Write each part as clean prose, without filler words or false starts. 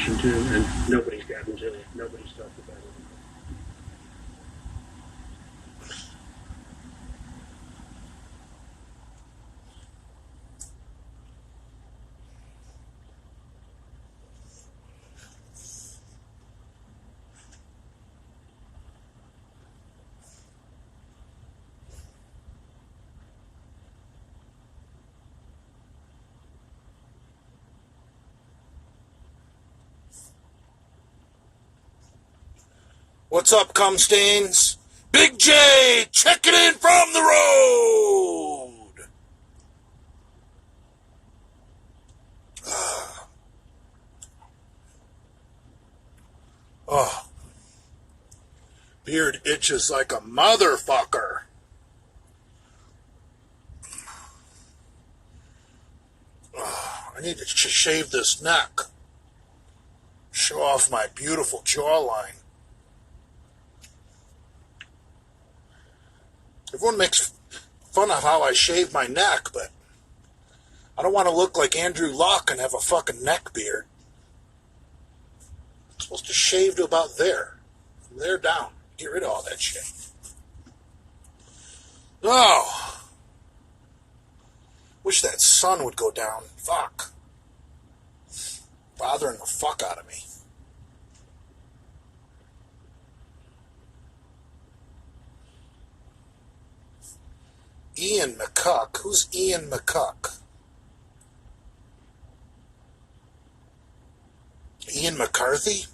reaction to, and nobody's talked about it. What's up, Cumstains? Big J checking in from the road. Oh, beard itches like a motherfucker. I need to shave this neck. Show off my beautiful jawline. Everyone makes fun of how I shave my neck, but I don't want to look like Andrew Luck and have a fucking neck beard. I'm supposed to shave to about there. From there down. Get rid of all that shit. Oh. Wish that sun would go down. Fuck. Bothering the fuck out of me. Ian McCuck? Who's Ian McCuck? Ian McCarthy?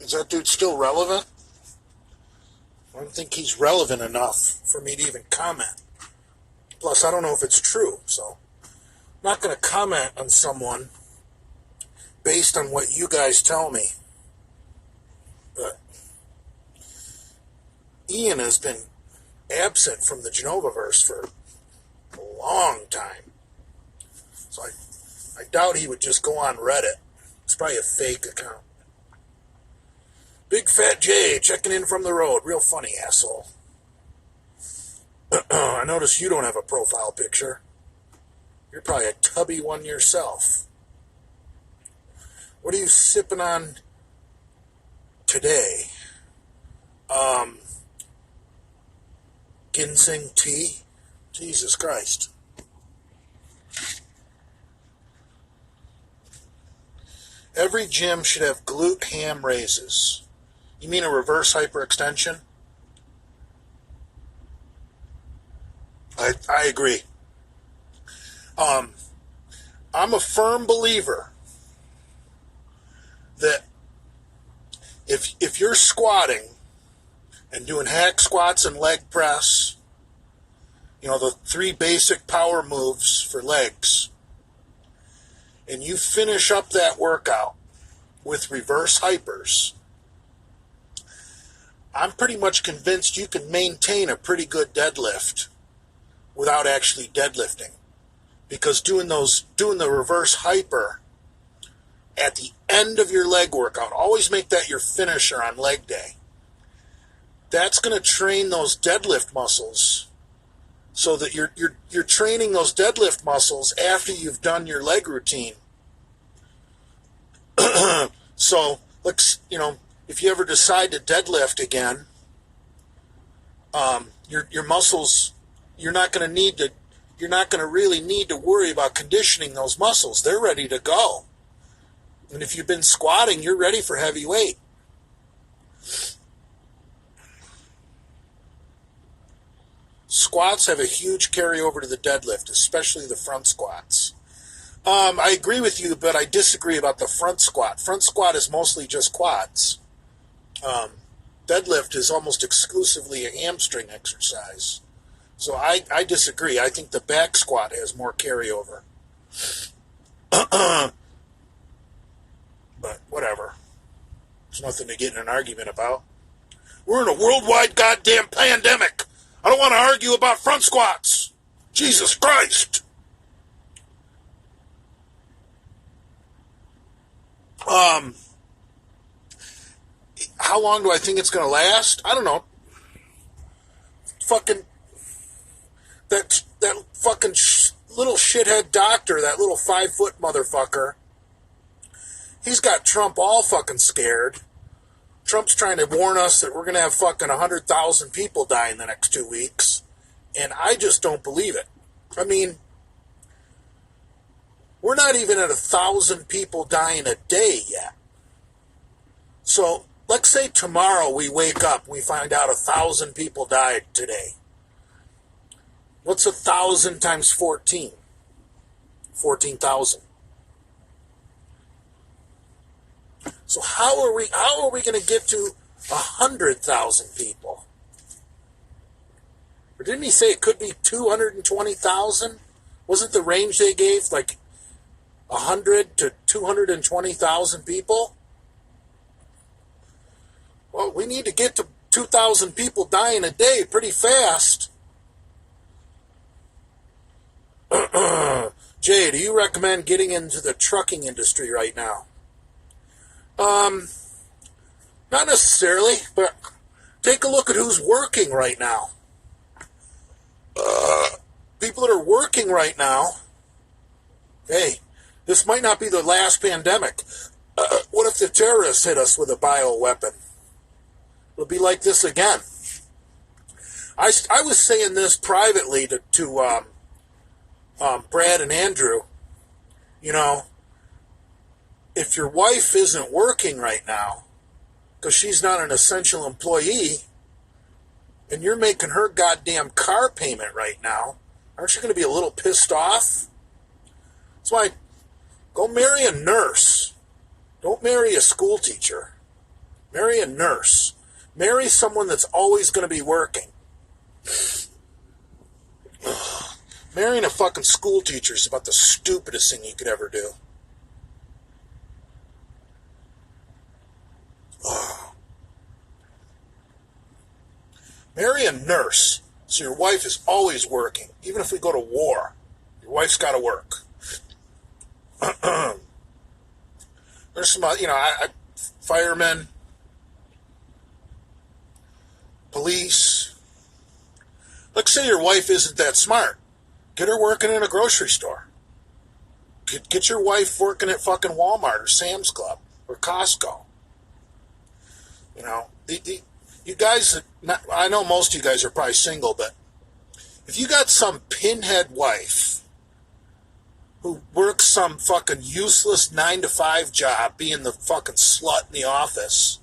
Is that dude still relevant? I don't think he's relevant enough for me to even comment. Plus, I don't know if it's true, so I'm not going to comment on someone based on what you guys tell me. But Ian has been absent from the Genovaverse for a long time. So I doubt he would just go on Reddit. It's probably a fake account. Big Fat J checking in from the road. Real funny, asshole. I notice you don't have a profile picture. You're probably a tubby one yourself. What are you sipping on today? Ginseng tea? Jesus Christ. Every gym should have glute ham raises. You mean a reverse hyperextension? I agree. I'm a firm believer that if you're squatting and doing hack squats and leg press, you know, the 3 basic power moves for legs, and you finish up that workout with reverse hypers, I'm pretty much convinced you can maintain a pretty good deadlift without actually deadlifting. Because doing the reverse hyper at the end of your leg workout, always make that your finisher on leg day. That's going to train those deadlift muscles so that you're training those deadlift muscles after you've done your leg routine. So, if you ever decide to deadlift again, your muscles, you're not going to really need to worry about conditioning those muscles. They're ready to go. And if you've been squatting, you're ready for heavy weight. Squats have a huge carryover to the deadlift, especially the front squats. I agree with you, but I disagree about the front squat. Front squat is mostly just quads. Deadlift is almost exclusively a hamstring exercise. So I disagree. I think the back squat has more carryover. But whatever. There's nothing to get in an argument about. We're in a worldwide goddamn pandemic. I don't want to argue about front squats. Jesus Christ. How long do I think it's going to last? I don't know. That fucking little shithead doctor, that little 5-foot motherfucker, He's got Trump all fucking scared. Trump's trying to warn us that we're going to have fucking 100,000 people die in the next 2 weeks. And I just don't believe it. I mean, we're not even at 1,000 people dying a day yet. So let's say tomorrow we wake up and we find out 1,000 people died today. What's 1,000 times 14? 14,000. So how are we going to get to 100,000 people? Or didn't he say it could be 220,000? Wasn't the range they gave like 100 to 220,000 people? Well, we need to get to 2,000 people dying a day pretty fast. Jay, do you recommend getting into the trucking industry right now? Not necessarily, but take a look at who's working right now. People that are working right now, hey, this might not be the last pandemic. What if the terrorists hit us with a bioweapon? It'll be like this again. I was saying this privately to Brad and Andrew. You know, if your wife isn't working right now because she's not an essential employee and you're making her goddamn car payment right now, aren't you going to be a little pissed off? That's why go marry a nurse. Don't marry a school teacher. Marry a nurse. Marry someone that's always going to be working. Marrying a fucking school teacher is about the stupidest thing you could ever do. Marry a nurse so your wife is always working. Even if we go to war, your wife's got to work. There's some, firemen, police. Let's say your wife isn't that smart. Get her working in a grocery store. Get your wife working at fucking Walmart or Sam's Club or Costco. You know, you guys, I know most of you guys are probably single, but if you got some pinhead wife who works some fucking useless 9-to-5 job being the fucking slut in the office,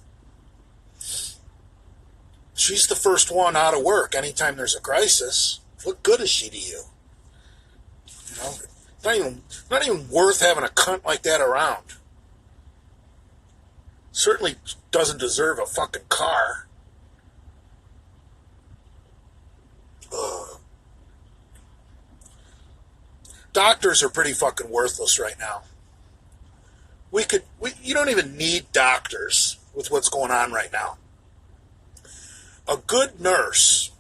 she's the first one out of work anytime there's a crisis. What good is she to you? You know, not even worth having a cunt like that around. Certainly doesn't deserve a fucking car. Ugh. Doctors are pretty fucking worthless right now. You don't even need doctors with what's going on right now. A good nurse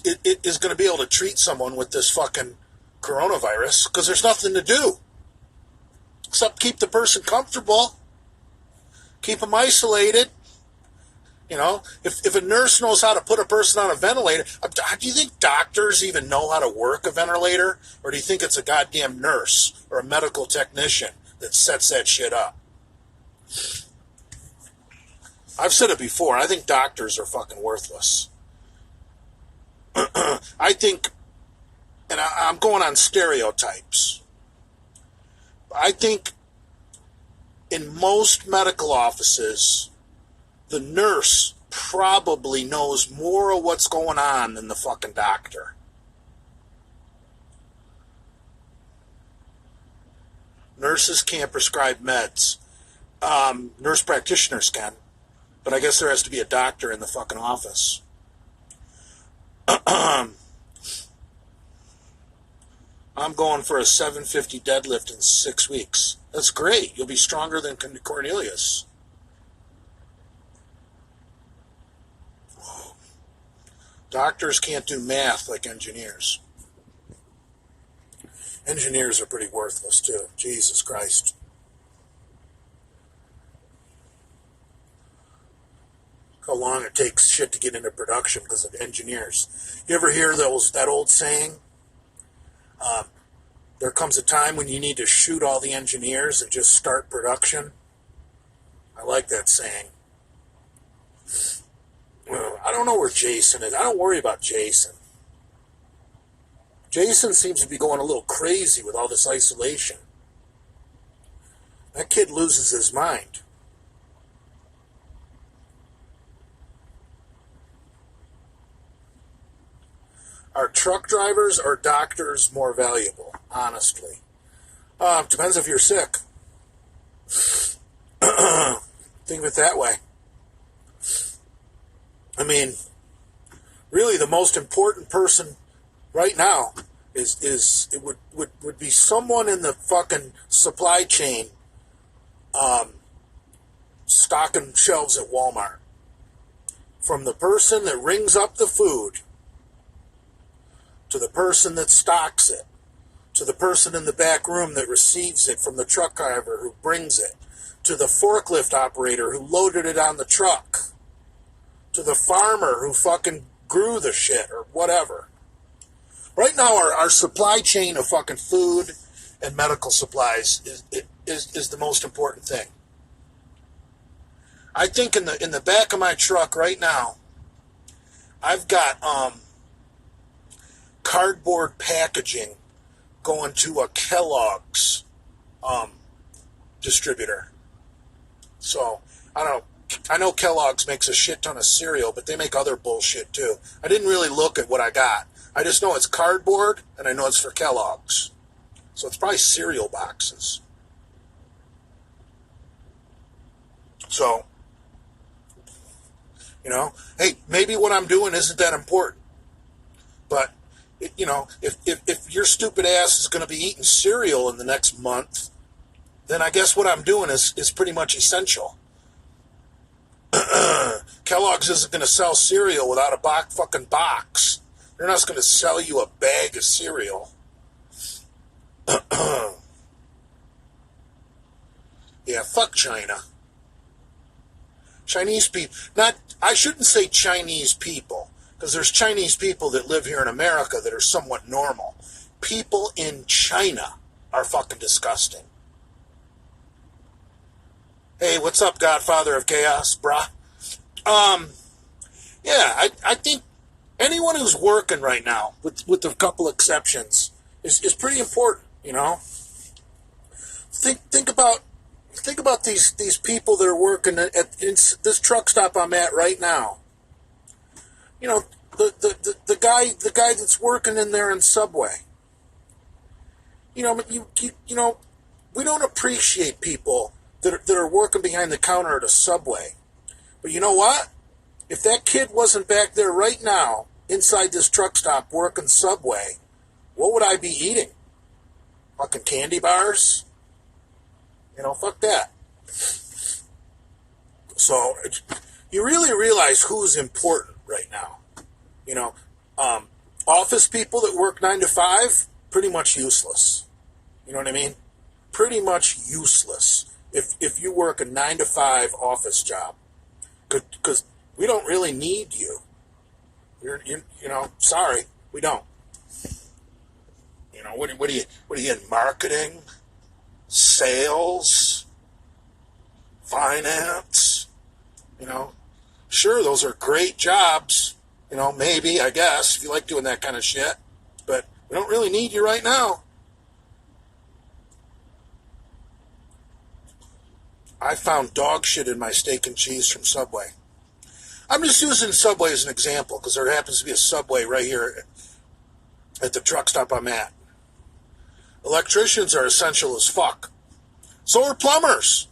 is going to be able to treat someone with this fucking coronavirus because there's nothing to do except keep the person comfortable, keep them isolated. You know, if a nurse knows how to put a person on a ventilator, do you think doctors even know how to work a ventilator? Or do you think it's a goddamn nurse or a medical technician that sets that shit up? I've said it before. I think doctors are fucking worthless. I think, and I'm going on stereotypes, I think in most medical offices, the nurse probably knows more of what's going on than the fucking doctor. Nurses can't prescribe meds. Nurse practitioners can. But I guess there has to be a doctor in the fucking office. I'm going for a 750 deadlift in 6 weeks. That's great. You'll be stronger than Cornelius. Doctors can't do math like engineers. Engineers are pretty worthless too. Jesus Christ. How long it takes shit to get into production because of engineers. You ever hear that old saying? there comes a time when you need to shoot all the engineers and just start production. I like that saying. Well, I don't know where Jason is. I don't worry about Jason. Jason seems to be going a little crazy with all this isolation. That kid loses his mind. Are truck drivers or doctors more valuable? Honestly. Depends if you're sick. Think of it that way. I mean, really the most important person right now would be someone in the fucking supply chain stocking shelves at Walmart. From the person that rings up the food, to the person that stocks it, to the person in the back room that receives it from the truck driver who brings it, to the forklift operator who loaded it on the truck, to the farmer who fucking grew the shit or whatever. Right now, our supply chain of fucking food and medical supplies is the most important thing. I think in the back of my truck right now, I've got cardboard packaging going to a Kellogg's distributor. So I know Kellogg's makes a shit ton of cereal, but they make other bullshit too. I didn't really look at what I got. I just know it's cardboard, and I know it's for Kellogg's. So it's probably cereal boxes. So, hey, maybe what I'm doing isn't that important. But, if your stupid ass is going to be eating cereal in the next month, then I guess what I'm doing is pretty much essential. Kellogg's isn't going to sell cereal without a fucking box. They're not going to sell you a bag of cereal. Yeah, fuck China. Chinese people. I shouldn't say Chinese people, because there's Chinese people that live here in America that are somewhat normal. People in China are fucking disgusting. Hey, what's up, Godfather of Chaos, brah? Yeah, I think anyone who's working right now, with a couple exceptions, is pretty important, Think about these people that are working at this truck stop I'm at right now. The guy that's working in there in Subway. We don't appreciate people that are working behind the counter at a Subway. But you know what? If that kid wasn't back there right now, inside this truck stop working Subway, what would I be eating? Fucking candy bars? Fuck that. So, you really realize who's important right now. Office people that work 9 to 5, pretty much useless. You know what I mean? Pretty much useless if you work a 9 to 5 office job. Because we don't really need you. Sorry, we don't. What are you in marketing? Sales? Finance? Sure, those are great jobs. Maybe, I guess, if you like doing that kind of shit. But we don't really need you right now. I found dog shit in my steak and cheese from Subway. I'm just using Subway as an example because there happens to be a Subway right here at the truck stop I'm at. Electricians are essential as fuck. So are plumbers.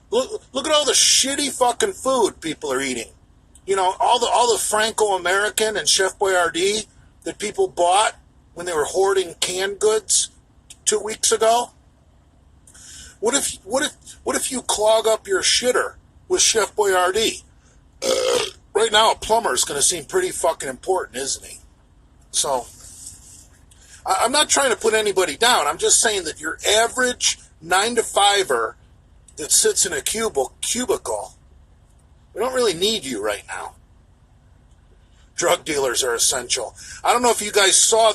Look at all the shitty fucking food people are eating. All the Franco-American and Chef Boyardee that people bought when they were hoarding canned goods 2 weeks ago. What if you clog up your shitter with Chef Boyardee? Right now, a plumber is going to seem pretty fucking important, isn't he? So, I'm not trying to put anybody down. I'm just saying that your average 9 to 5er that sits in a cubicle, we don't really need you right now. Drug dealers are essential. I don't know if you guys saw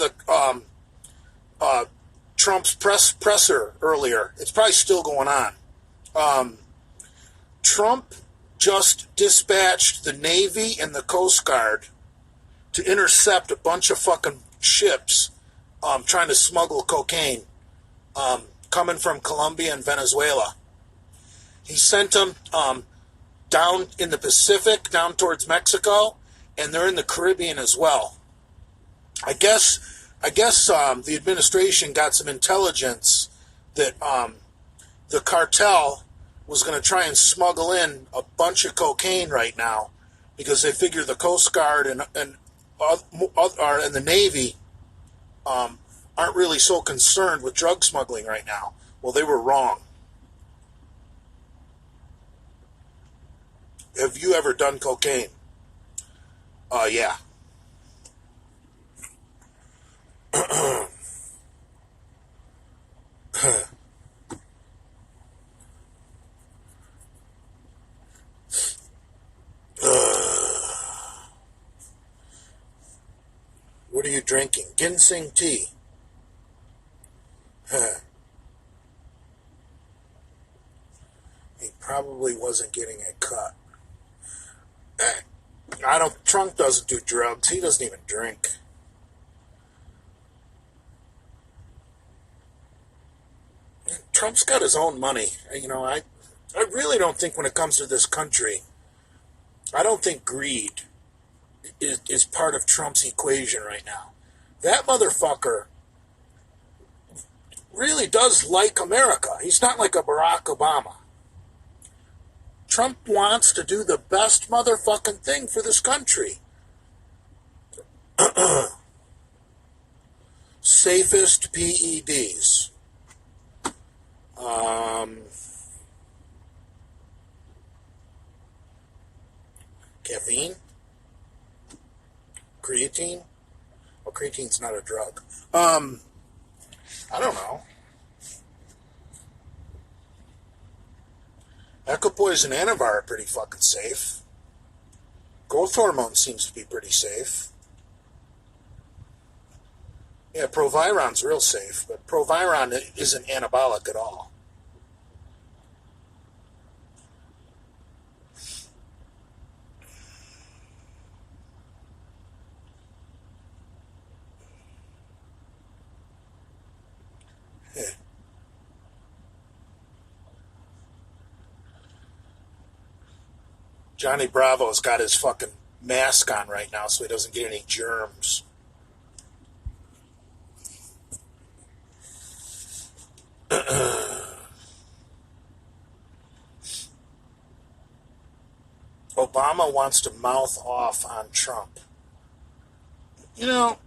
Trump's presser earlier. It's probably still going on. Trump just dispatched the Navy and the Coast Guard to intercept a bunch of fucking ships trying to smuggle cocaine coming from Colombia and Venezuela. He sent them down in the Pacific, down towards Mexico, and they're in the Caribbean as well. I guess the administration got some intelligence that the cartel was going to try and smuggle in a bunch of cocaine right now because they figure the Coast Guard and the Navy aren't really so concerned with drug smuggling right now. Well, they were wrong. Have you ever done cocaine? Yeah. What are you drinking? Ginseng tea. He probably wasn't getting a cut. Trump doesn't do drugs. He doesn't even drink. Trump's got his own money. You know, I really don't think when it comes to this country, I don't think greed is part of Trump's equation right now. That motherfucker really does like America. He's not like a Barack Obama. Trump wants to do the best motherfucking thing for this country. Safest PEDs. Caffeine? Creatine? Well, creatine's not a drug. I don't know. Equipoise and Anavar are pretty fucking safe. Growth hormone seems to be pretty safe. Yeah, Proviron's real safe, but Proviron isn't anabolic at all. Johnny Bravo's got his fucking mask on right now so he doesn't get any germs. Obama wants to mouth off on Trump. You know,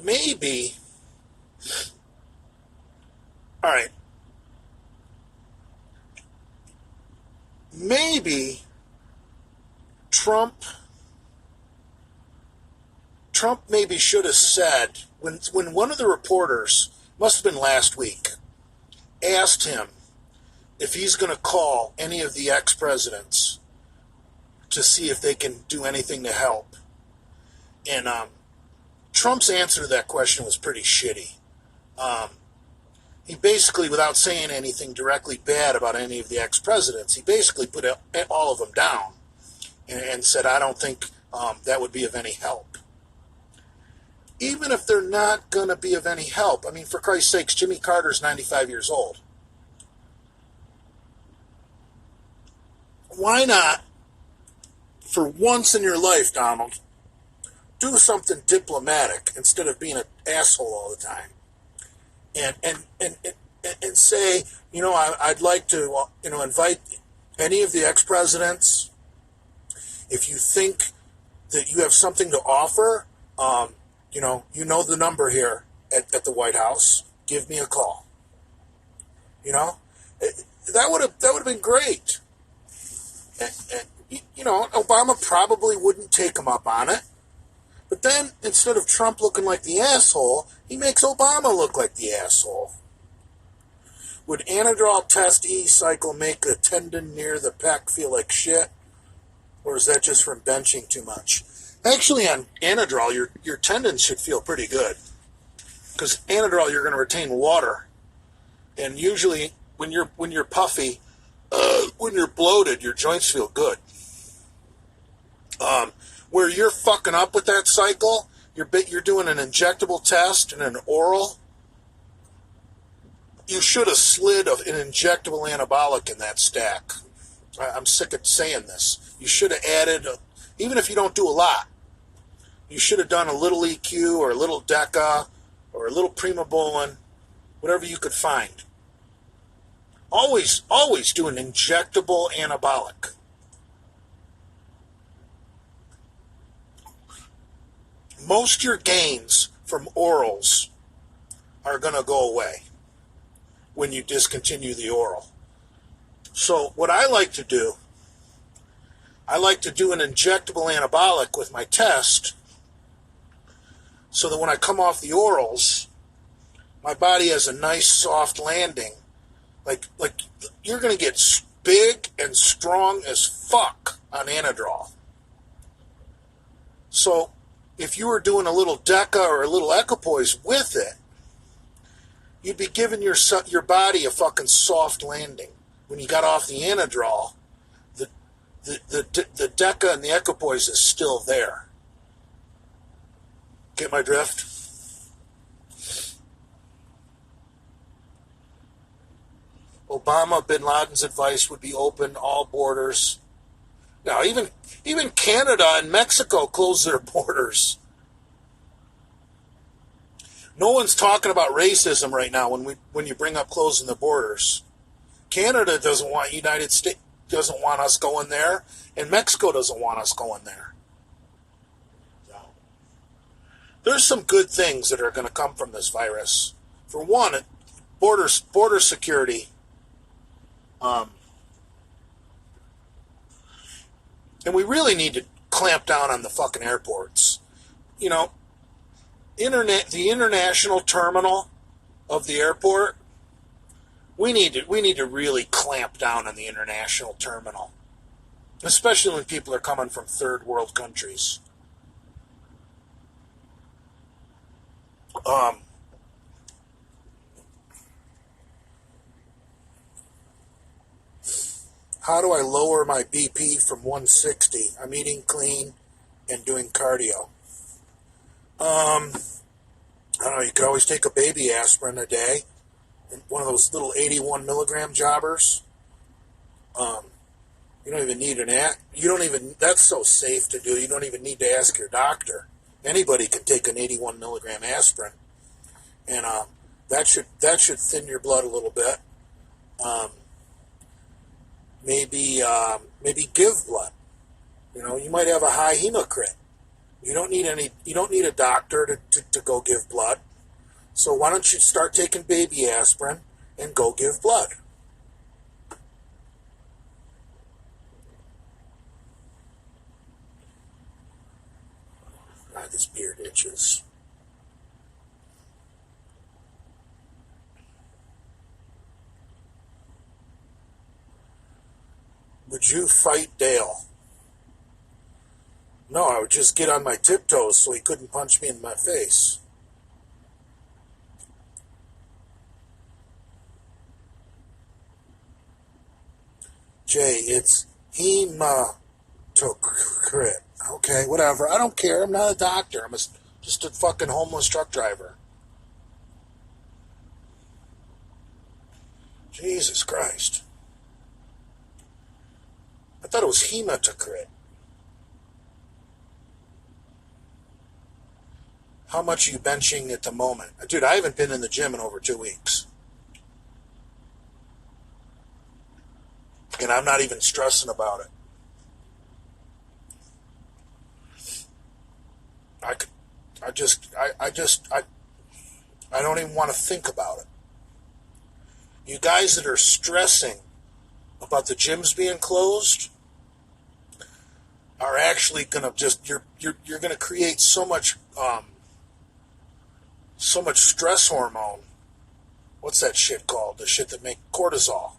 maybe. All right. Maybe Trump maybe should have said, when one of the reporters, must have been last week, asked him if he's going to call any of the ex-presidents to see if they can do anything to help. And Trump's answer to that question was pretty shitty. He basically, without saying anything directly bad about any of the ex-presidents, he basically put all of them down and said, I don't think that would be of any help. Even if they're not going to be of any help, I mean, for Christ's sakes, Jimmy Carter's 95 years old. Why not, for once in your life, Donald, do something diplomatic instead of being an asshole all the time? And say, you know, I'd like to, invite any of the ex-presidents. If you think that you have something to offer, you know the number here at the White House. Give me a call. You know, that would have been great. And, Obama probably wouldn't take him up on it. But then, instead of Trump looking like the asshole, he makes Obama look like the asshole. Would Anadrol test E-cycle make a tendon near the pec feel like shit? Or is that just from benching too much? Actually, on Anadrol, your tendons should feel pretty good. Because Anadrol, you're going to retain water. And usually, when you're puffy, when you're bloated, your joints feel good. Where you're fucking up with that cycle, you're doing an injectable test and an oral. You should have slid an injectable anabolic in that stack. I'm sick of saying this. You should have added, even if you don't do a lot, you should have done a little EQ or a little Deca or a little Primobolan, whatever you could find. Always do an injectable anabolic. Most of your gains from orals are going to go away when you discontinue the oral. So what I like to do an injectable anabolic with my test so that when I come off the orals, my body has a nice soft landing. Like you're going to get big and strong as fuck on Anadrol. So if you were doing a little Deca or a little Equipoise with it, you'd be giving your body a fucking soft landing. When you got off the Anadrol, the Deca and the Equipoise is still there. Get my drift? Obama, Bin Laden's advice would be open all borders. Now, even Canada and Mexico closed their borders. No one's talking about racism right now when you bring up closing the borders. Canada doesn't want United States doesn't want us going there, and Mexico doesn't want us going there. So, there's some good things that are going to come from this virus. For one, border security. And we really need to clamp down on the fucking airports. You know, the international terminal of the airport, we need to really clamp down on the international terminal, especially when people are coming from third world countries. How do I lower my BP from 160? I'm eating clean and doing cardio. I don't know, you could always take a baby aspirin a day, one of those little 81 milligram jobbers. You don't even need that's so safe to do, you don't even need to ask your doctor. Anybody can take an 81 milligram aspirin, and that should thin your blood a little bit. Maybe give blood. You know, you might have a high hematocrit. You don't need a doctor to go give blood. So why don't you start taking baby aspirin and go give blood? God, this beard itches. Would you fight Dale? No, I would just get on my tiptoes so he couldn't punch me in my face. Jay, it's hematocrit. Okay, whatever. I don't care. I'm not a doctor. I'm just a fucking homeless truck driver. Jesus Christ. I thought it was hematocrit. How much are you benching at the moment? Dude, I haven't been in the gym in over 2 weeks. And I'm not even stressing about it. I don't even want to think about it. You guys that are stressing about the gyms being closed are actually gonna you're gonna create so much stress hormone. What's that shit called? The shit that make cortisol.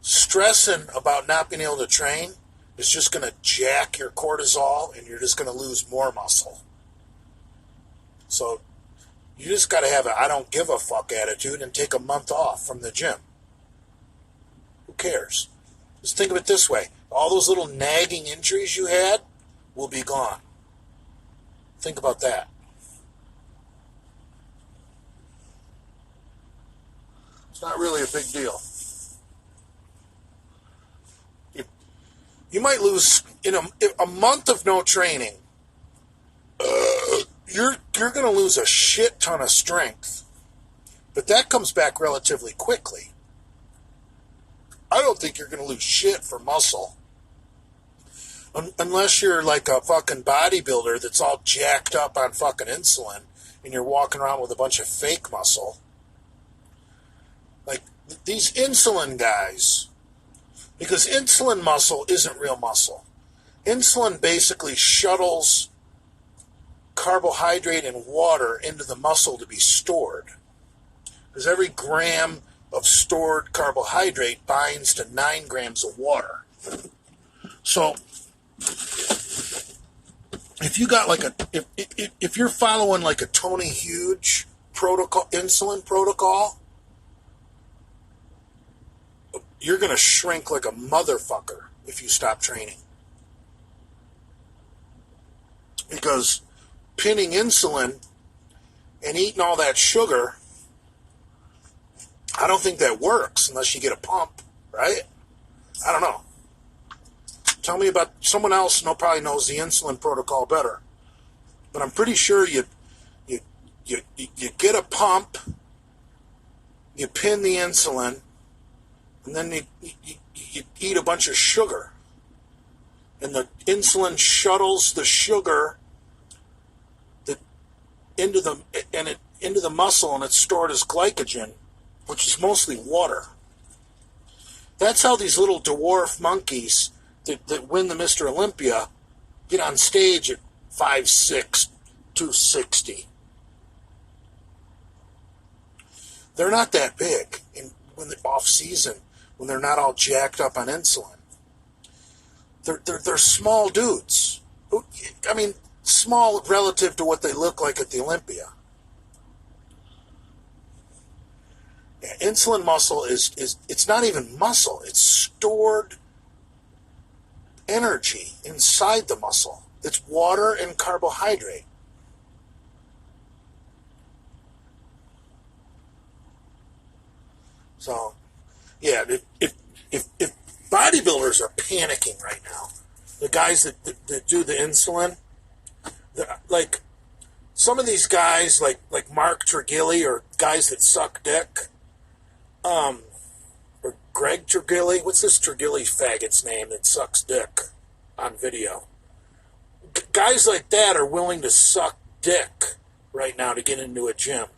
Stressing about not being able to train is just going to jack your cortisol, and you're just going to lose more muscle. So you just got to have a I don't give a fuck attitude and take a month off from the gym. Who cares? Just think of it this way. All those little nagging injuries you had will be gone. Think about that. It's not really a big deal. You might lose in a month of no training. You're going to lose a shit ton of strength, but that comes back relatively quickly. I don't think you're going to lose shit for muscle, unless you're like a fucking bodybuilder that's all jacked up on fucking insulin, and you're walking around with a bunch of fake muscle. Like these insulin guys. Because insulin muscle isn't real muscle. Insulin basically shuttles carbohydrate and water into the muscle to be stored. Because every gram of stored carbohydrate binds to 9 grams of water. So, if you got like if you're following like a Tony Huge protocol, insulin protocol, you're going to shrink like a motherfucker if you stop training. Because pinning insulin and eating all that sugar, I don't think that works unless you get a pump, right? I don't know. Tell me about someone else who probably knows the insulin protocol better. But I'm pretty sure you get a pump, you pin the insulin, and then you eat a bunch of sugar. And the insulin shuttles the sugar into the muscle, and it's stored as glycogen, which is mostly water. That's how these little dwarf monkeys that win the Mr. Olympia get on stage at 5'6", 260. They're not that big when they're off season, when they're not all jacked up on insulin. They're small dudes. I mean, small relative to what they look like at the Olympia. Yeah, insulin muscle is it's not even muscle. It's stored energy inside the muscle. It's water and carbohydrate. So, yeah, if bodybuilders are panicking right now, the guys that do the insulin, like some of these guys, like Mark Trigili, or guys that suck dick, or Greg Trigili, what's this Trigili faggot's name that sucks dick on video? Guys like that are willing to suck dick right now to get into a gym.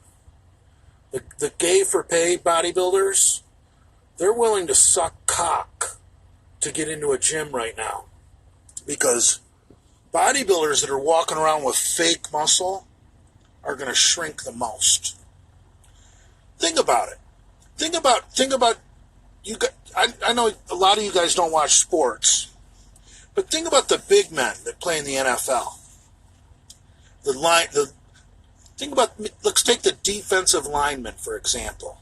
The gay for pay bodybuilders, they're willing to suck cock to get into a gym right now. Because bodybuilders that are walking around with fake muscle are going to shrink the most. Think about it. Think about you. I know a lot of you guys don't watch sports, but think about the big men that play in the NFL. Think about. Let's take the defensive lineman for example,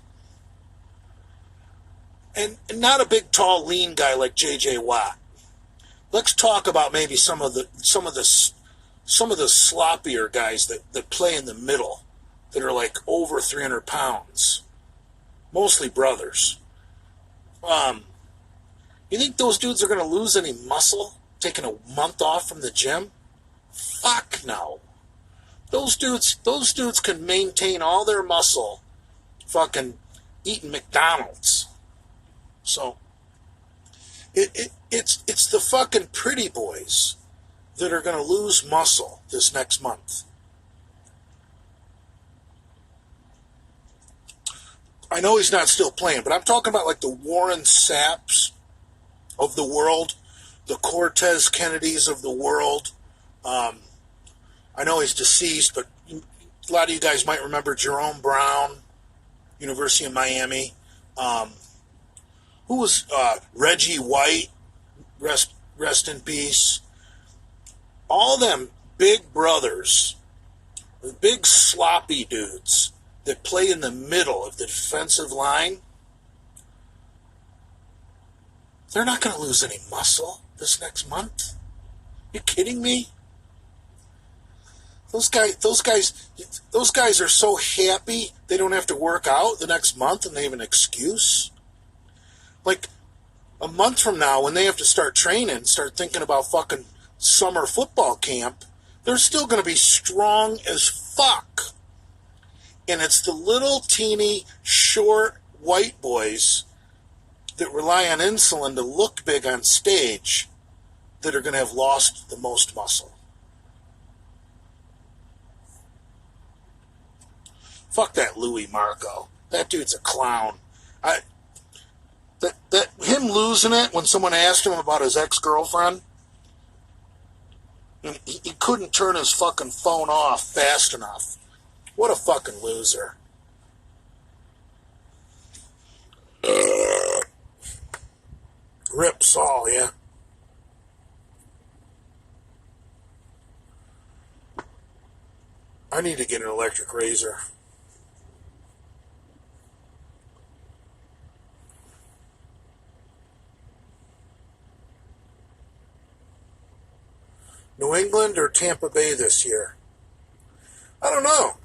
and not a big, tall, lean guy like J.J. Watt. Let's talk about maybe some of the sloppier guys that play in the middle, that are like over 300 pounds, mostly brothers. You think those dudes are going to lose any muscle taking a month off from the gym? Fuck no. Those dudes can maintain all their muscle fucking eating McDonald's. So it's the fucking pretty boys that are going to lose muscle this next month. I know he's not still playing, but I'm talking about like the Warren Sapps of the world, the Cortez Kennedys of the world. I know he's deceased, but a lot of you guys might remember Jerome Brown, University of Miami. Who was Reggie White? Rest rest in peace. All them big brothers, the big sloppy dudes that play in the middle of the defensive line, they're not going to lose any muscle this next month. You kidding me? Those guys are so happy they don't have to work out the next month and they have an excuse. Like a month from now, when they have to start training, start thinking about fucking summer football camp, they're still going to be strong as fuck. And it's the little teeny short white boys that rely on insulin to look big on stage that are going to have lost the most muscle. Fuck that Louis Marco. That dude's a clown. That him losing it when someone asked him about his ex-girlfriend, and he couldn't turn his fucking phone off fast enough. What a fucking loser. Rip Saul, yeah. I need to get an electric razor. New England or Tampa Bay this year? I don't know.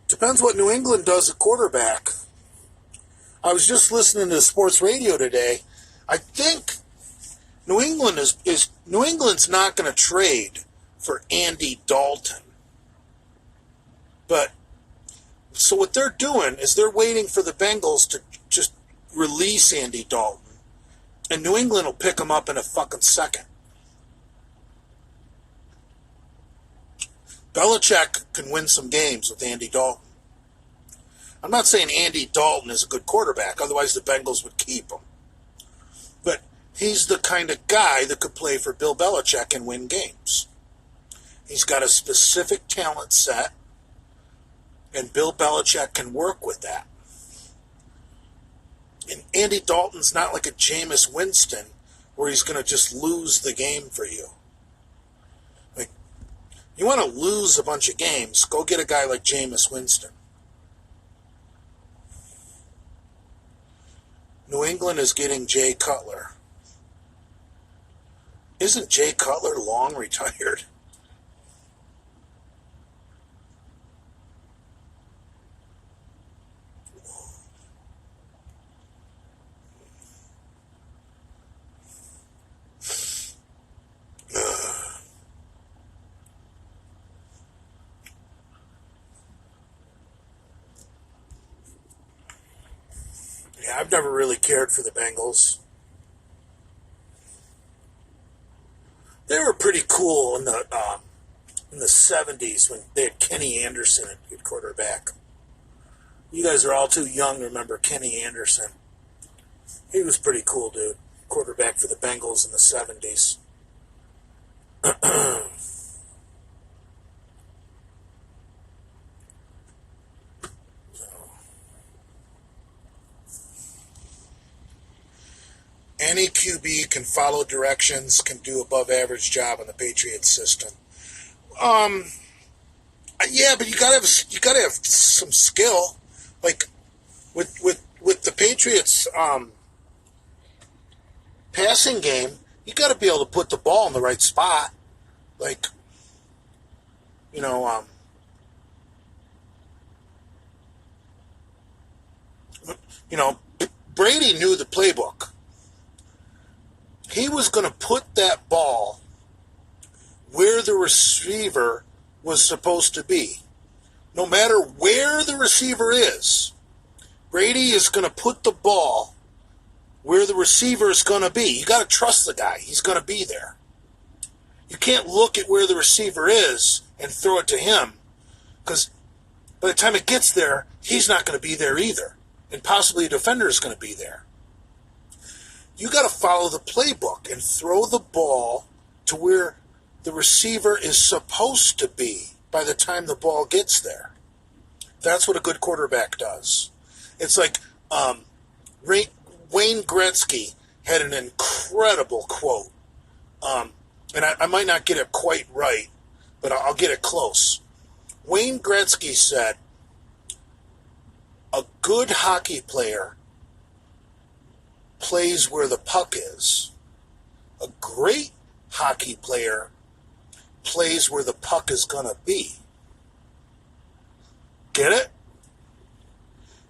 Depends what New England does at quarterback. I was just listening to sports radio today. I think New England's not going to trade for Andy Dalton. But so what they're doing is they're waiting for the Bengals to just release Andy Dalton, and New England will pick him up in a fucking second. Belichick can win some games with Andy Dalton. I'm not saying Andy Dalton is a good quarterback, otherwise the Bengals would keep him. But he's the kind of guy that could play for Bill Belichick and win games. He's got a specific talent set, and Bill Belichick can work with that. And Andy Dalton's not like a Jameis Winston where he's going to just lose the game for you. Like, you want to lose a bunch of games, go get a guy like Jameis Winston. New England is getting Jay Cutler. Isn't Jay Cutler long retired? Yeah, I've never really cared for the Bengals. They were pretty cool in the 70s when they had Kenny Anderson at quarterback. You guys are all too young to remember Kenny Anderson. He was pretty cool, dude. Quarterback for the Bengals in the 70s. Any QB can follow directions, can do above average job in the Patriots system. Yeah, but you gotta have some skill. Like with the Patriots passing game, you gotta be able to put the ball in the right spot. Like, Brady knew the playbook. He was going to put that ball where the receiver was supposed to be. No matter where the receiver is, Brady is going to put the ball where the receiver is going to be. You got to trust the guy. He's going to be there. You can't look at where the receiver is and throw it to him, because by the time it gets there, he's not going to be there either. And possibly a defender is going to be there. You got to follow the playbook and throw the ball to where the receiver is supposed to be by the time the ball gets there. That's what a good quarterback does. It's like Wayne Gretzky had an incredible quote And I might not get it quite right, but I'll get it close. Wayne Gretzky said, a good hockey player plays where the puck is. A great hockey player plays where the puck is going to be. Get it?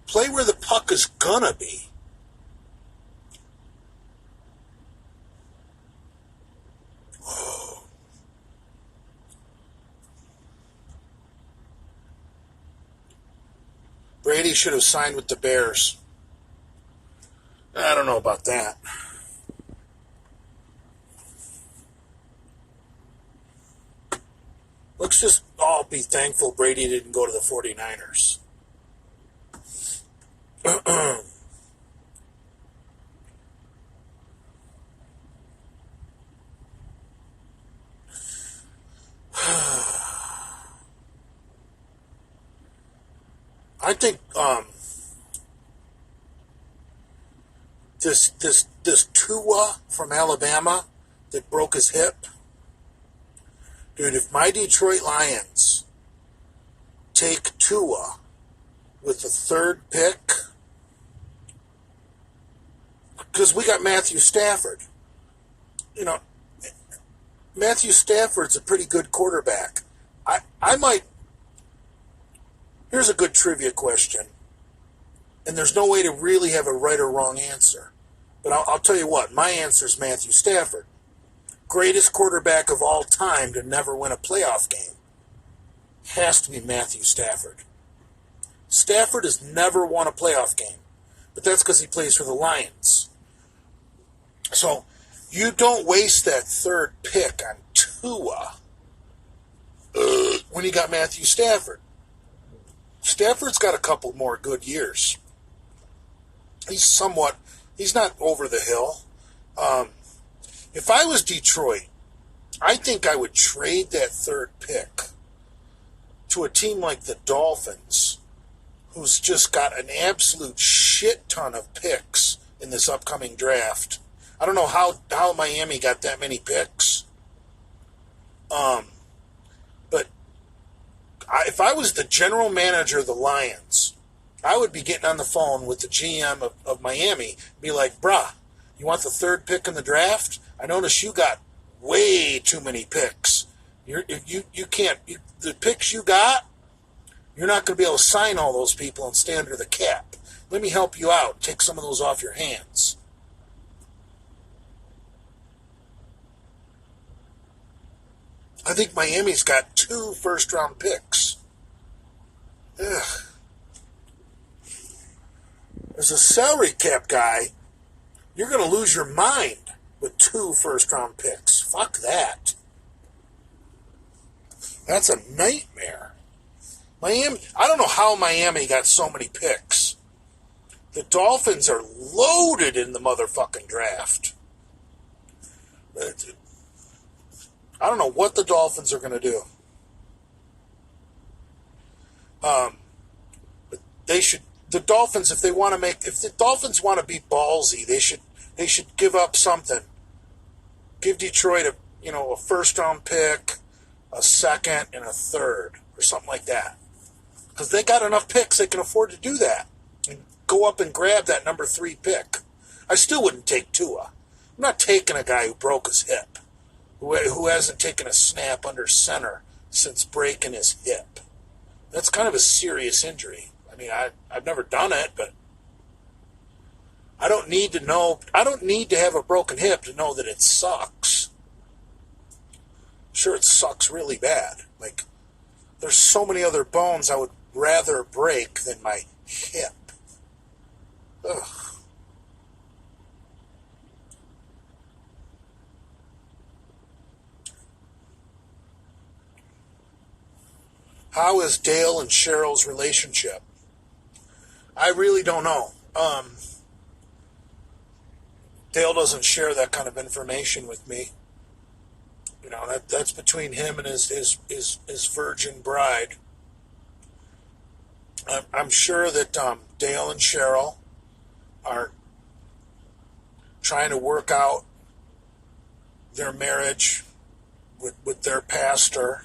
Play where the puck is going to be. Whoa. Brady should have signed with the Bears. I don't know about that. Let's just all be thankful Brady didn't go to the 49ers. I think this Tua from Alabama that broke his hip, dude, if my Detroit Lions take Tua with the third pick, because we got Matthew Stafford. You know, Matthew Stafford's a pretty good quarterback. I might. Here's a good trivia question. And there's no way to really have a right or wrong answer. But I'll tell you what, my answer is Matthew Stafford. Greatest quarterback of all time to never win a playoff game. Has to be Matthew Stafford. Stafford has never won a playoff game. But that's because he plays for the Lions. So, you don't waste that third pick on Tua when you got Matthew Stafford. Stafford's got a couple more good years. He's not over the hill. If I was Detroit, I think I would trade that third pick to a team like the Dolphins, who's just got an absolute shit ton of picks in this upcoming draft. I don't know how Miami got that many picks. But if I was the general manager of the Lions, I would be getting on the phone with the GM of Miami and be like, bruh, you want the third pick in the draft? I notice you got way too many picks. You can't, the picks you got, you're not going to be able to sign all those people and stay under the cap. Let me help you out. Take some of those off your hands. I think Miami's got 2 first-round picks. Ugh. As a salary cap guy, you're going to lose your mind with 2 first-round picks. Fuck that. That's a nightmare. Miami, I don't know how Miami got so many picks. The Dolphins are loaded in the motherfucking draft. I don't know what the Dolphins are going to do. But they should. The Dolphins, if the Dolphins want to be ballsy, they should give up something. Give Detroit a first round pick, a second, and a third, or something like that. Because they got enough picks, they can afford to do that and go up and grab that number 3 pick. I still wouldn't take Tua. I'm not taking a guy who broke his hip, who hasn't taken a snap under center since breaking his hip. That's kind of a serious injury. I mean, I've never done it, but I don't need to have a broken hip to know that it sucks. Sure, it sucks really bad. Like, there's so many other bones I would rather break than my hip. Ugh. How is Dale and Cheryl's relationship? I really don't know. Dale doesn't share that kind of information with me. You know, that's between him and his virgin bride. I'm sure that Dale and Cheryl are trying to work out their marriage with their pastor.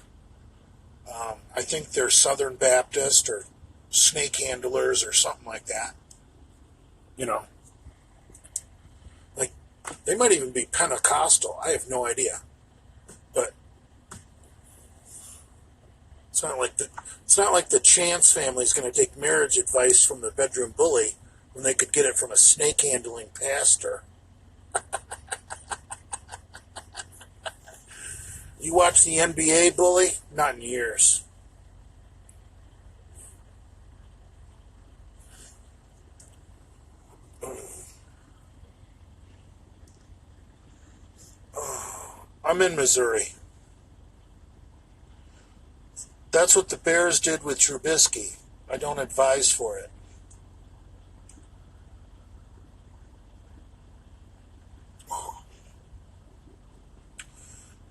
I think they're Southern Baptist or snake handlers or something like that. You know, like they might even be Pentecostal. I have no idea, but it's not like the Chance family is going to take marriage advice from the bedroom bully when they could get it from a snake handling pastor. You watch the NBA, bully? Not in years. I'm in Missouri. That's what the Bears did with Trubisky. I don't advise for it.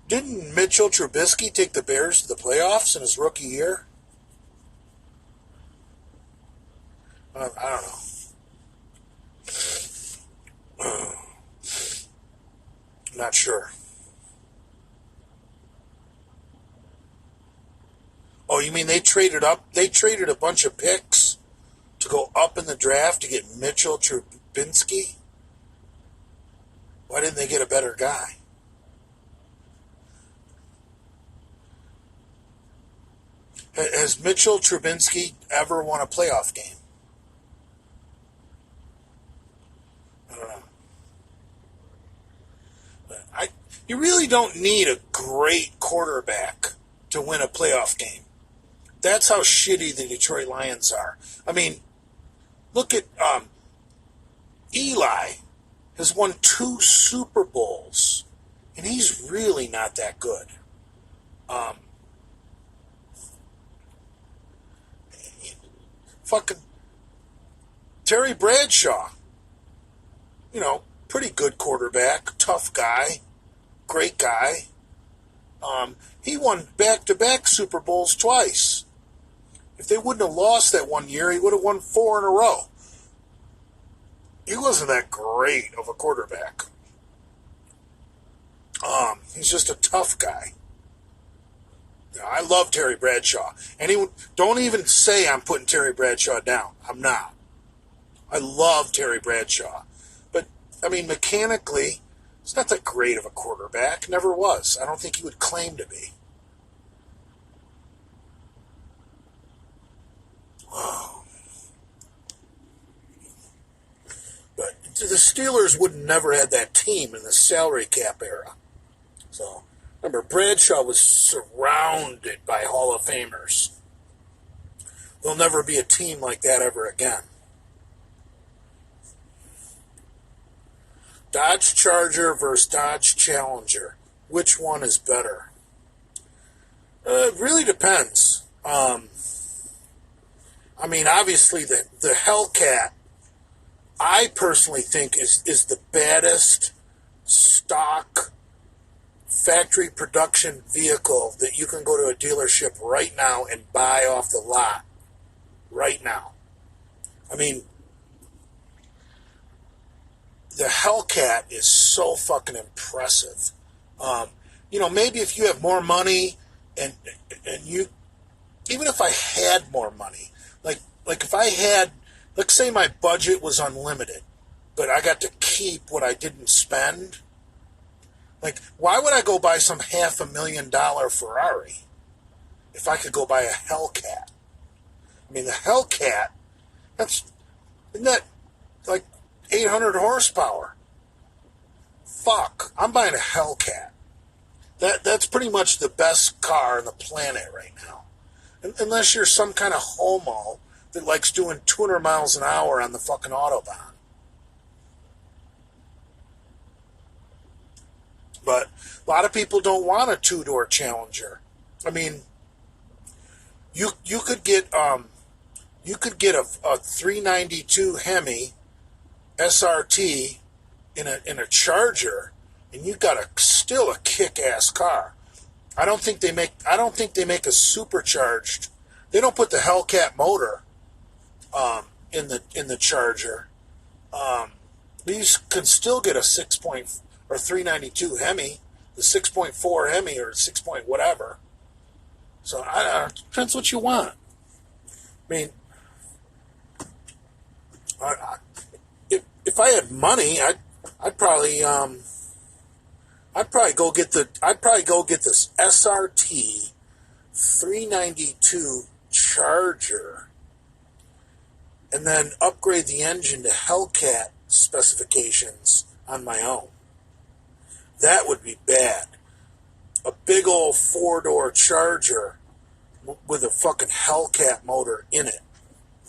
Didn't Mitchell Trubisky take the Bears to the playoffs in his rookie year? I don't know. Not sure. Oh, you mean they traded up? They traded a bunch of picks to go up in the draft to get Mitchell Trubisky? Why didn't they get a better guy? Has Mitchell Trubisky ever won a playoff game? I don't know. You really don't need a great quarterback to win a playoff game. That's how shitty the Detroit Lions are. I mean, look at Eli has won 2 Super Bowls, and he's really not that good. Fucking Terry Bradshaw, pretty good quarterback, tough guy, great guy. He won back-to-back Super Bowls twice. If they wouldn't have lost that one year, he would have won 4 in a row. He wasn't that great of a quarterback. He's just a tough guy. I love Terry Bradshaw. Don't even say I'm putting Terry Bradshaw down. I'm not. I love Terry Bradshaw. But, I mean, mechanically, he's not that great of a quarterback. Never was. I don't think he would claim to be. But the Steelers would never had that team in the salary cap era. So, remember, Bradshaw was surrounded by Hall of Famers. There'll never be a team like that ever again. Dodge Charger versus Dodge Challenger. Which one is better? It really depends. I mean, obviously, the Hellcat, I personally think is the baddest stock factory production vehicle that you can go to a dealership right now and buy off the lot. Right now. I mean, the Hellcat is so fucking impressive. Maybe if you have more money and you, even if I had more money, like if I had, let's say my budget was unlimited, but I got to keep what I didn't spend. Like, why would I go buy some $500,000 Ferrari if I could go buy a Hellcat? I mean, the Hellcat, isn't that like 800 horsepower? Fuck, I'm buying a Hellcat. That's pretty much the best car on the planet right now. Unless you're some kind of homo that likes doing 200 miles an hour on the fucking Autobahn. But a lot of people don't want a 2-door Challenger. I mean, you could get a 392 Hemi SRT in a Charger, and you got still a kick-ass car. I don't think they make a supercharged. They don't put the Hellcat motor in the Charger. You can still get a 392 Hemi the 6.4 Hemi or 6 point whatever. So I don't know, depends what you want. I mean, if I had money, I'd probably go get this SRT 392 Charger, and then upgrade the engine to Hellcat specifications on my own. That would be bad. A big old 4-door Charger with a fucking Hellcat motor in it.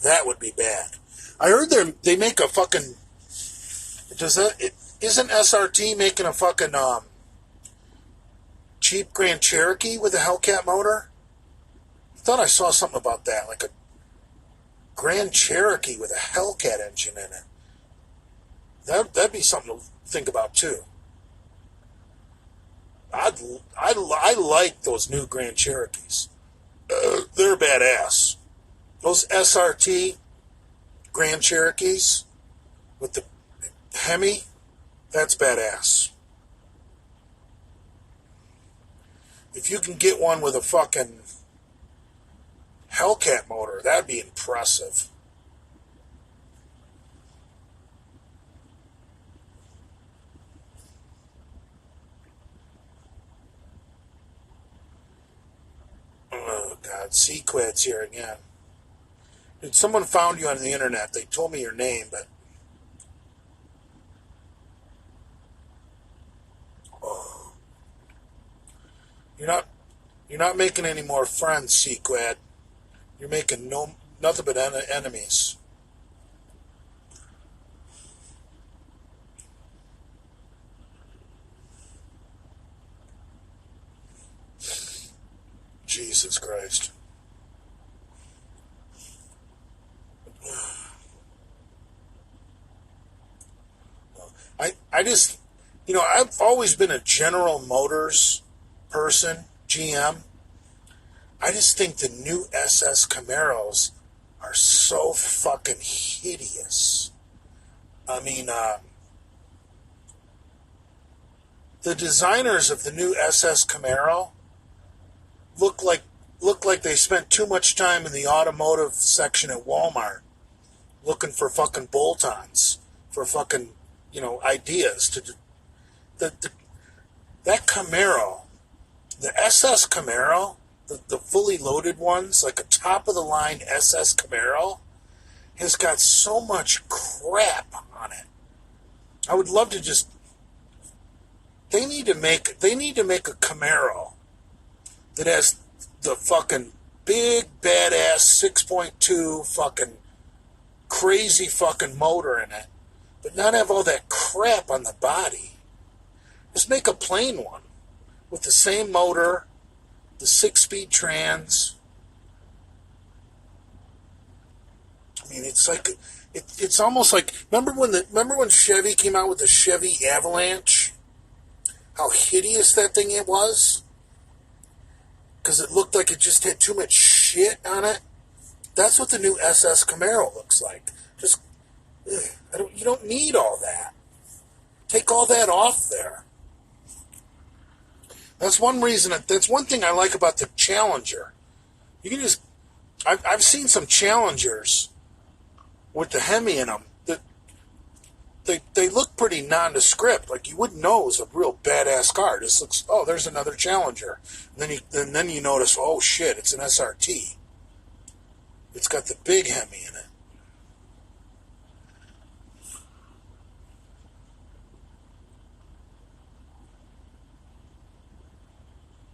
That would be bad. I heard they make a fucking... Isn't SRT making a fucking cheap Grand Cherokee with a Hellcat motor? I thought I saw something about that, like a Grand Cherokee with a Hellcat engine in it. That'd be something to think about too. I like those new Grand Cherokees. They're badass. Those SRT Grand Cherokees with the Hemi, that's badass. If you can get one with a fucking Hellcat motor, that'd be impressive. Oh, God. Sequid's here again. Dude, someone found you on the internet. They told me your name, but... Oh. You're not making any more friends, Sequid. You're making nothing but enemies. Jesus Christ. I just, I've always been a General Motors person, GM. I just think the new SS Camaros are so fucking hideous. I mean, the designers of the new SS Camaro look like they spent too much time in the automotive section at Walmart looking for fucking bolt-ons, for fucking, ideas to that Camaro, the SS Camaro, the fully loaded ones, like a top-of-the-line SS Camaro, has got so much crap on it. I would love to just... They need to make a Camaro that has the fucking big, badass 6.2 fucking crazy fucking motor in it, but not have all that crap on the body. Just make a plain one with the same motor, the 6-speed trans. I mean, it's like it's almost like remember when Chevy came out with the Chevy Avalanche? How hideous that thing it was, because it looked like it just had too much shit on it. That's what the new SS Camaro looks like. Just you don't need all that. Take all that off there. That's one reason. That's one thing I like about the Challenger. You can just. I've seen some Challengers with the Hemi in them that they look pretty nondescript. Like you wouldn't know it was a real badass car. It just looks. Oh, there's another Challenger. And then you notice. Oh shit! It's an SRT. It's got the big Hemi in it.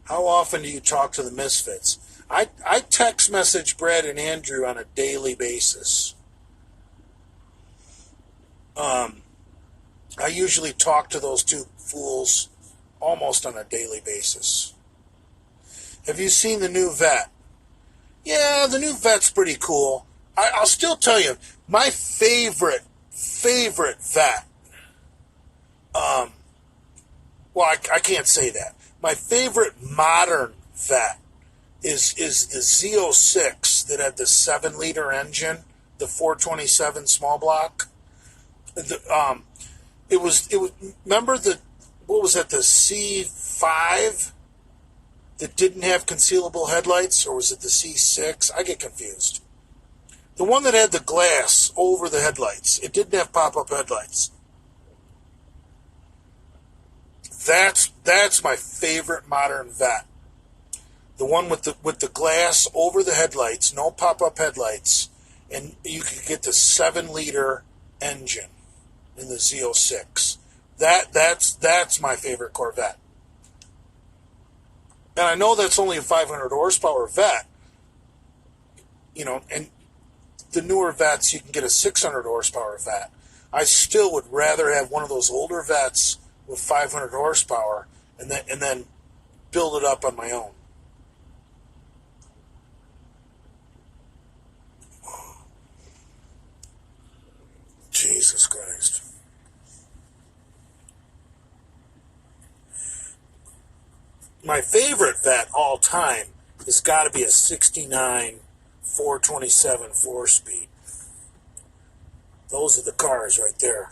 How often do you talk to the Misfits? I text message Brad and Andrew on a daily basis. I usually talk to those two fools almost on a daily basis. Have you seen the new Vette? Yeah, the new Vette's pretty cool. I'll still tell you, my favorite Vette. Well, I can't say that. My favorite modern Vette is the Z06 that had the 7-liter engine, the 427 small block. It was. Remember what was that, the C5 that didn't have concealable headlights, or was it the C6? I get confused. The one that had the glass over the headlights. It didn't have pop-up headlights. That's my favorite modern Vette. The one with the glass over the headlights, no pop-up headlights, and you could get the 7-liter engine in the Z06. That's my favorite Corvette. And I know that's only a 500 horsepower Vette, and the newer Vettes, you can get a 600 horsepower Vette. I still would rather have one of those older Vettes with 500 horsepower and then build it up on my own. Jesus Christ. My favorite Vette all time has got to be a 69 427 4-speed. Those are the cars right there.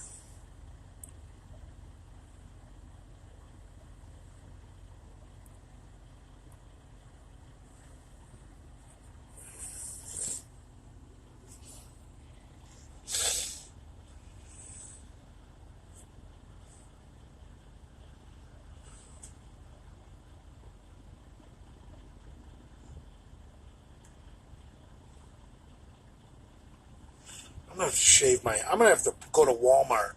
I'm gonna have to go to Walmart.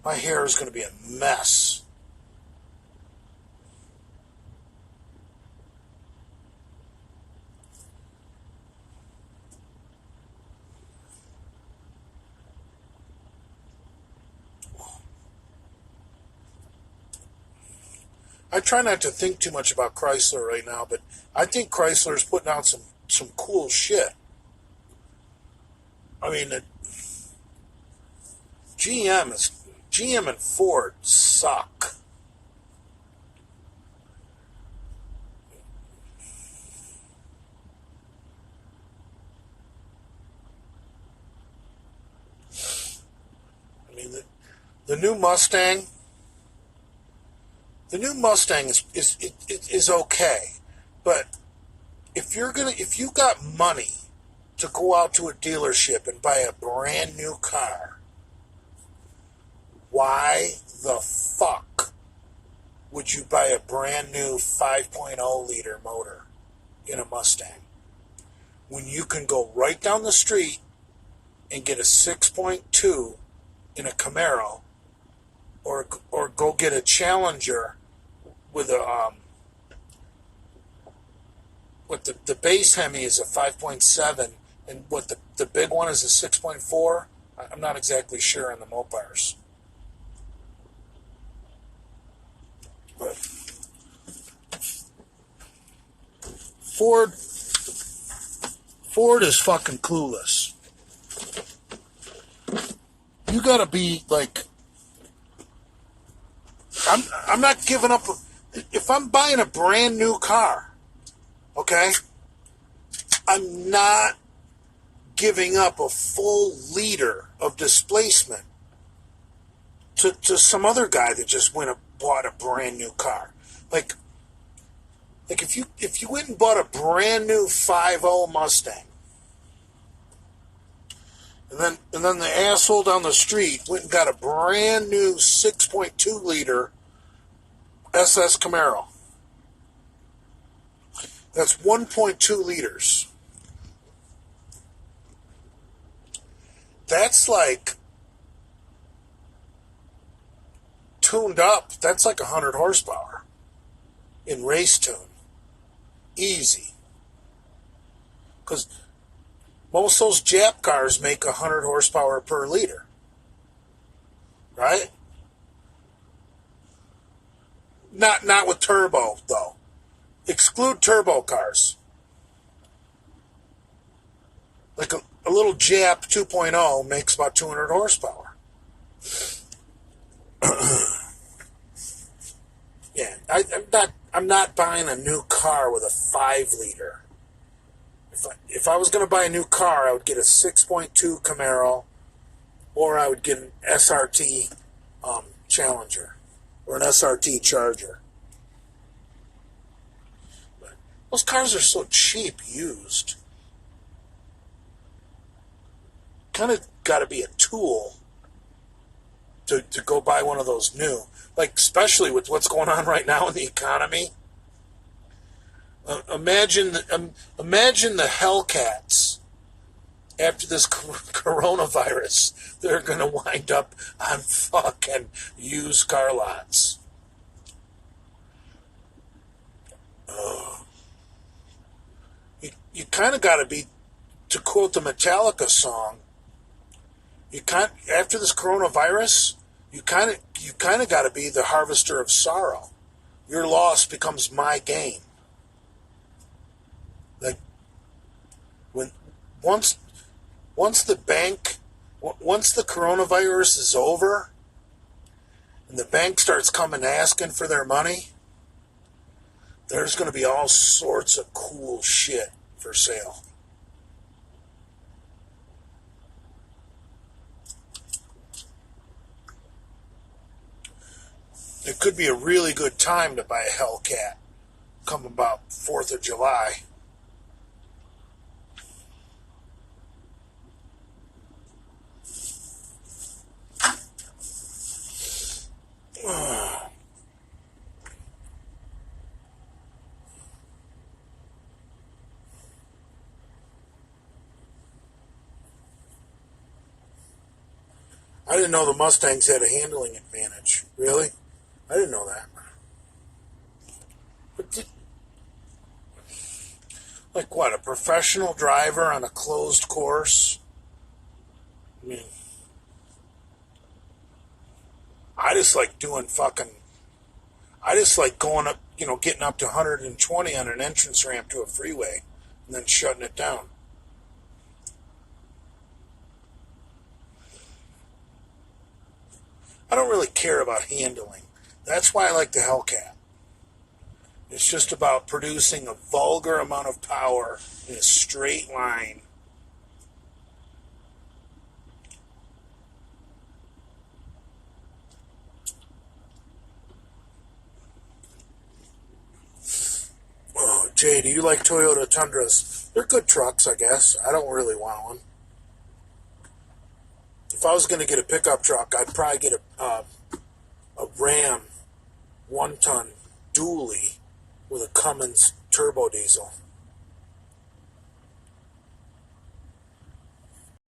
My hair is gonna be a mess. I try not to think too much about Chrysler right now, but I think Chrysler's putting out some cool shit. I mean, GM and Ford suck. I mean, the new Mustang. The new Mustang is okay, but if you got money to go out to a dealership and buy a brand new car, why the fuck would you buy a brand new 5.0 liter motor in a Mustang when you can go right down the street and get a 6.2 in a Camaro, or go get a Challenger with a what the base Hemi is a 5.7, and what the big one is a 6.4. I'm not exactly sure on the Mopars. But Ford is fucking clueless. You gotta be like, I'm not giving up. If I'm buying a brand new car, okay, I'm not giving up a full liter of displacement to some other guy that just went and bought a brand new car. Like if you went and bought a brand new 5.0 Mustang, and then the asshole down the street went and got a brand new 6.2 liter SS Camaro. That's 1.2 liters. That's like tuned up. That's like 100 horsepower in race tune. Easy. Because most of those Jap cars make 100 horsepower per liter. Right? Not with turbo, though. Exclude turbo cars. Like a little Jap 2.0 makes about 200 horsepower. Yeah, I'm not buying a new car with a 5 liter. If I was going to buy a new car, I would get a 6.2 Camaro, or I would get an SRT Challenger or an SRT Charger. But those cars are so cheap used. Kind of got to be a tool to go buy one of those new. Like, especially with what's going on right now in the economy. Imagine the Hellcats after this coronavirus. They're going to wind up on fucking used car lots. You kind of got to be, to quote the Metallica song, after this coronavirus, you kind of got to be the harvester of sorrow. Your loss becomes my gain. Like, once the coronavirus is over and the bank starts coming asking for their money, there's going to be all sorts of cool shit for sale. It could be a really good time to buy a Hellcat come about 4th of July. I didn't know the Mustangs had a handling advantage. Really? I didn't know that. But like what, a professional driver on a closed course? I mean, I just like going up, getting up to 120 on an entrance ramp to a freeway and then shutting it down. I don't really care about handling. That's why I like the Hellcat. It's just about producing a vulgar amount of power in a straight line. Oh, Jay, do you like Toyota Tundras? They're good trucks, I guess. I don't really want one. If I was going to get a pickup truck, I'd probably get a Ram 1-ton dually with a Cummins turbo diesel.